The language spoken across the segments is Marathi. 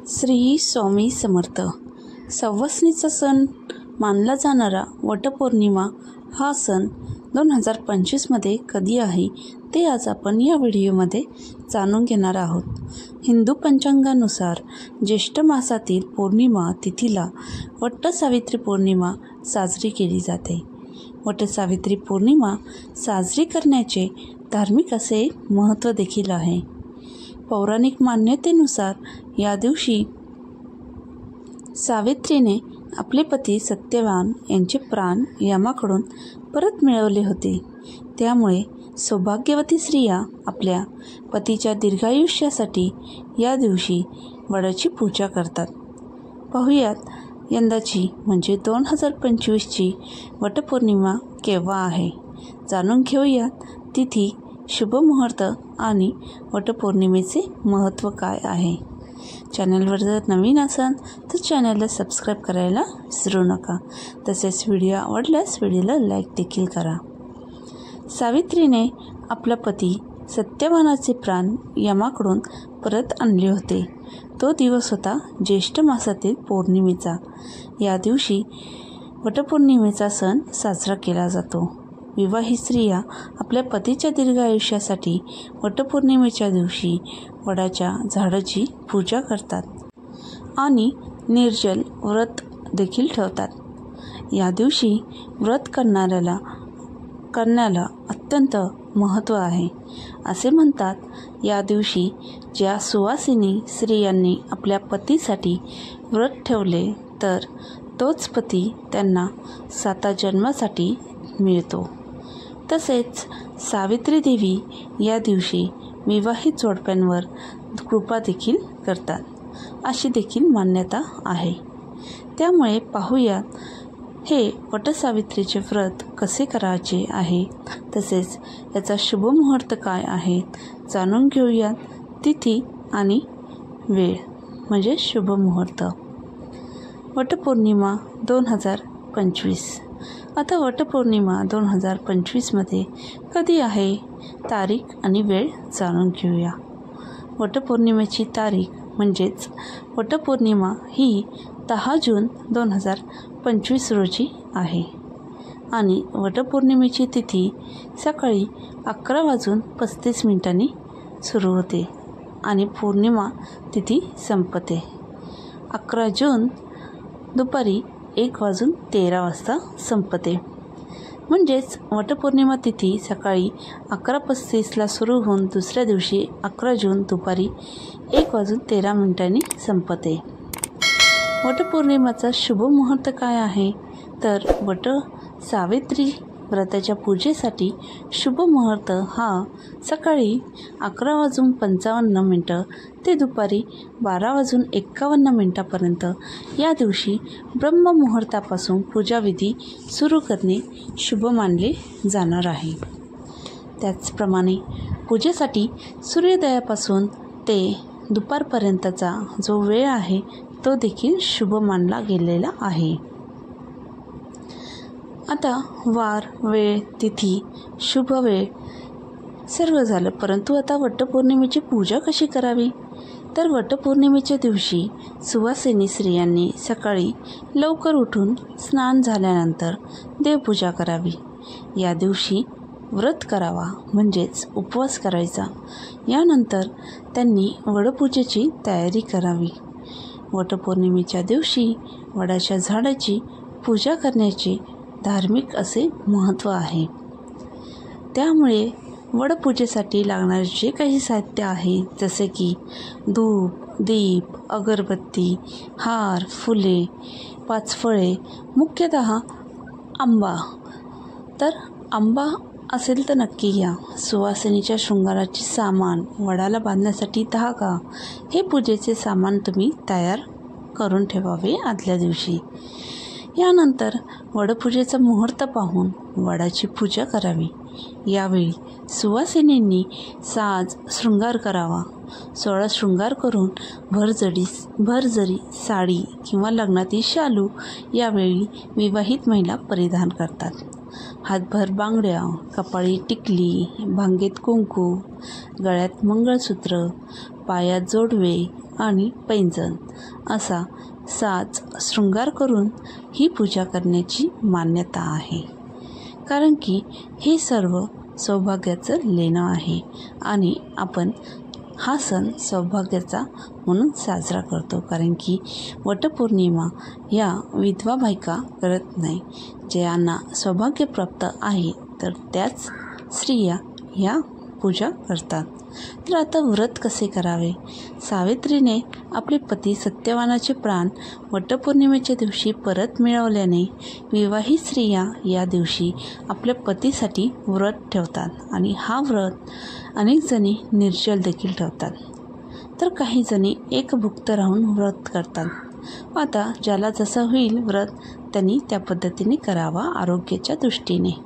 श्री स्वामी समर्थ. सवस्नीचा सण मानला जाणारा वटपौर्णिमा हा सण 2025मध्ये कधी आहे ते आज आपण या व्हिडिओमध्ये जाणून घेणार आहोत. हिंदू पंचांगानुसार ज्येष्ठ मासातील पौर्णिमा तिथीला वटसावित्री पौर्णिमा साजरी केली जाते. वटसावित्री पौर्णिमा साजरी करण्याचे धार्मिक असे महत्त्व देखील आहे. पौराणिक मान्यतेनुसार या दिवशी सावित्रीने आपले पती सत्यवान यांचे प्राण यमाकडून परत मिळवले होते. त्यामुळे सौभाग्यवती स्त्रिया आपल्या पतीच्या दीर्घायुष्यासाठी या दिवशी वडाची पूजा करतात. पाहुयात यंदाची म्हणजे 2025ची वटपौर्णिमा केव्हा आहे. जाणून घेऊयात तिथी, शुभ मुहूर्त आणि वटपौर्णिमेचे महत्त्व काय आहे. चॅनलवर जर नवीन असाल तर चॅनलला सबस्क्राईब करायला विसरू नका. तसेच व्हिडिओ आवडल्यास व्हिडिओला लाईक देखील करा. सावित्रीने आपला पती सत्यवानाचे प्राण यमाकडून परत आणले होते. तो दिवस होता ज्येष्ठ मासातील पौर्णिमेचा. या दिवशी वटपौर्णिमेचा सण साजरा केला जातो. विवाहित स्त्रिया आपल्या पतीच्या दीर्घायुष्यासाठी वटपौर्णिमेच्या दिवशी वडाच्या झाडाची पूजा करतात आणि निर्जल व्रत देखील ठेवतात. या दिवशी व्रत करण्याला अत्यंत महत्त्व आहे. असे म्हणतात, या दिवशी ज्या सुवासिनी स्त्रियांनी आपल्या पतीसाठी व्रत ठेवले तर तोच पती त्यांना 7 जन्मासाठी मिळतो. तसेच सावित्री देवी या दिवशी विवाहित जोडप्यांवर कृपा देखील करतात, अशी देखील मान्यता आहे. त्यामुळे पाहूया हे वटसावित्रीचे व्रत कसे करायचे आहे, तसेच याचा शुभ मुहूर्त काय आहे जाणून घेऊयात. तिथी आणि वेळ म्हणजे शुभ मुहूर्त. वटपौर्णिमा 2025. आता वटपौर्णिमा 2025मध्ये कधी आहे, तारीख आणि वेळ जाणून घेऊया. वटपौर्णिमेची तारीख म्हणजेच वटपौर्णिमा ही 10 जून 2025 रोजी आहे आणि वटपौर्णिमेची तिथी सकाळी 11:35 सुरू होते आणि पौर्णिमा तिथी संपते 11 जून दुपारी 1:13 संपते. म्हणजेच वटपौर्णिमा तिथी सकाळी 11:35 सुरू होऊन दुसऱ्या दिवशी 11 जून दुपारी 1:13 संपते. वटपौर्णिमेचा शुभ मुहूर्त काय आहे तर वटसावित्री व्रताच्या पूजेसाठी शुभ मुहूर्त हा सकाळी 11:55 ते दुपारी 12:51 पर्यंत. या दिवशी ब्रह्ममुहूर्तापासून पूजाविधी सुरू करणे शुभ मानले जाणार आहे. त्याचप्रमाणे पूजेसाठी सूर्योदयापासून ते दुपारपर्यंतचा जो वेळ आहे तो देखील शुभ मानला गेलेला आहे. आता वार, वेळ, तिथी, शुभ वेळ सर्व झालं, परंतु आता वटपौर्णिमेची पूजा कशी करावी तर वटपौर्णिमेच्या दिवशी सुवासिनी स्त्रियांनी सकाळी लवकर उठून स्नान झाल्यानंतर देवपूजा करावी. या दिवशी व्रत करावा म्हणजेच उपवास करायचा. यानंतर त्यांनी वडपूजेची तयारी करावी. वटपौर्णिमेच्या दिवशी वडाच्या झाडाची पूजा करण्याचे धार्मिक असे महत्त्व आहे. त्यामुळे वडपूजेसाठी लागणारे जे काही साहित्य आहे जसे की धूप, दीप, अगरबत्ती, हार, फुले, 5 फळे, मुख्यतः आंबा. तर आंबा असेल तर नक्की घ्या. सुवासिनीच्या शृंगाराचे सामान, वडाला बांधण्यासाठी धागा, हे पूजेचे सामान तुम्ही तयार करून ठेवावे आदल्या दिवशी. यानंतर वडपूजेचा मुहूर्त पाहून वडाची पूजा करावी. यावेळी सुवासिनींनी साज शृंगार करावा. 16 शृंगार करून भरजरी साडी किंवा लग्नातील शालू यावेळी विवाहित महिला परिधान करतात. हातभर बांगड्या, कपाळी टिकली, भांगेत कुंकू, गळ्यात मंगळसूत्र, पायात जोडवे आणि पैंजण असा साज शृंगार करून ही पूजा करण्याची मान्यता आहे. कारण की हे सर्व सौभाग्याचं लेणं आहे आणि आपण हा सण सौभाग्याचा म्हणून साजरा करतो. कारण की वटपौर्णिमा या विधवा बायका करत नाही. ज्यांना सौभाग्य प्राप्त आहे तर त्याच स्त्रिया या पूजा करतात. तर आता व्रत कसे करावे? सावित्रीने आपले पती सत्यवानाचे प्राण वटपौर्णिमेच्या दिवशी परत मिळवल्याने विवाहित स्त्रिया या दिवशी आपल्या पतीसाठी व्रत ठेवतात आणि हा व्रत अनेक जणी निर्जल देखील ठेवतात. तर काही जणी एकभुक्त राहून व्रत करतात. आता ज्याला जसं होईल व्रत त्यांनी त्या पद्धतीने करावा आरोग्याच्या दृष्टीने.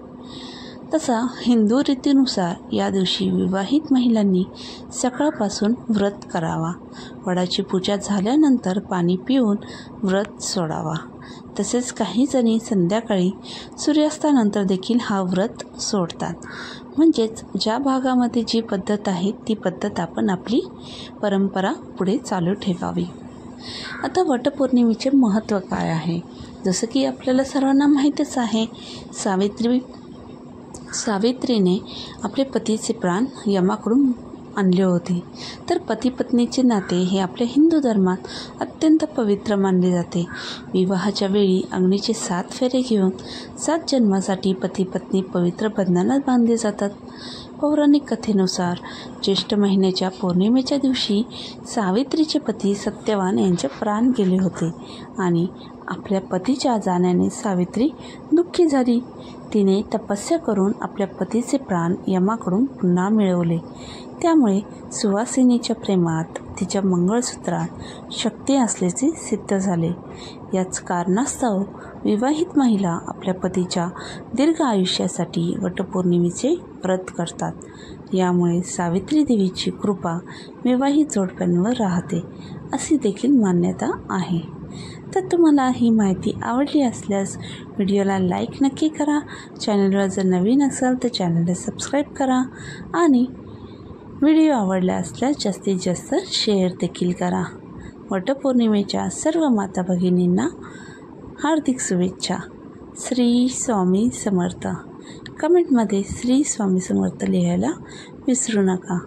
तसा हिंदू रीतीनुसार या दिवशी विवाहित महिलांनी सकाळपासून व्रत करावा. वडाची पूजा झाल्यानंतर पाणी पिऊन व्रत सोडावा. तसेच काही जणी संध्याकाळी सूर्यास्तानंतर देखील हा व्रत सोडतात. म्हणजेच ज्या भागामध्ये जी पद्धत आहे ती पद्धत आपण आपली परंपरा पुढे चालू ठेवावी. आता वटपौर्णिमेचे महत्त्व काय आहे? जसं की आपल्याला सर्वांना माहीतच आहे, सावित्रीने आपले पतीचे प्राण यमाकडून आणले होते. तर पती पत्नीचे नाते हे आपल्या हिंदू धर्मात अत्यंत पवित्र मानले जाते. विवाहाच्या वेळी अग्नीचे 7 फेरे घेऊन 7 जन्मासाठी पती पत्नी पवित्र बंधनात बांधले जातात. पौराणिक कथेनुसार ज्येष्ठ महिन्याच्या पौर्णिमेच्या दिवशी सावित्रीचे पती सत्यवान यांचे प्राण गेले होते आणि आपल्या पतीच्या जाण्याने सावित्री दुःखी झाली. तिने तपस्या करून आपल्या पतीचे प्राण यमाकडून पुन्हा मिळवले. त्यामुळे सुवासिनीच्या प्रेमात तिच्या मंगळसूत्रात शक्ती असल्याचे सिद्ध झाले. याच कारणास्तव विवाहित महिला आपल्या पतीच्या दीर्घ आयुष्यासाठी वटपौर्णिमेचे व्रत करतात. यामुळे सावित्री देवीची कृपा विवाहित जोडप्यांवर राहते अशी देखील मान्यता आहे. तर तुम्हाला ही माहिती आवडली असल्यास व्हिडिओला लाईक नक्की करा. चॅनलवर जर नवीन असाल तर चॅनलला सबस्क्राईब करा आणि व्हिडिओ आवडला असल्यास जास्तीत जास्त शेअर देखील करा. वटपौर्णिमेच्या सर्व माता भगिनींना हार्दिक शुभेच्छा. श्री स्वामी समर्थ. कमेंटमध्ये श्री स्वामी समर्थ लिहायला विसरू नका.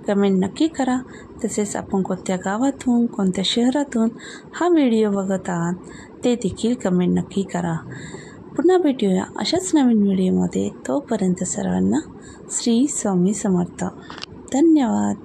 कमेंट नक्की करा. तसेच आपण कोणत्या गावातून कोणत्या शहरातून हा व्हिडिओ बघत आहात ते देखील कमेंट नक्की करा. पुन्हा भेटूया अशाच नवीन व्हिडिओमध्ये. तोपर्यंत सर्वांना श्री स्वामी समर्थ. धन्यवाद.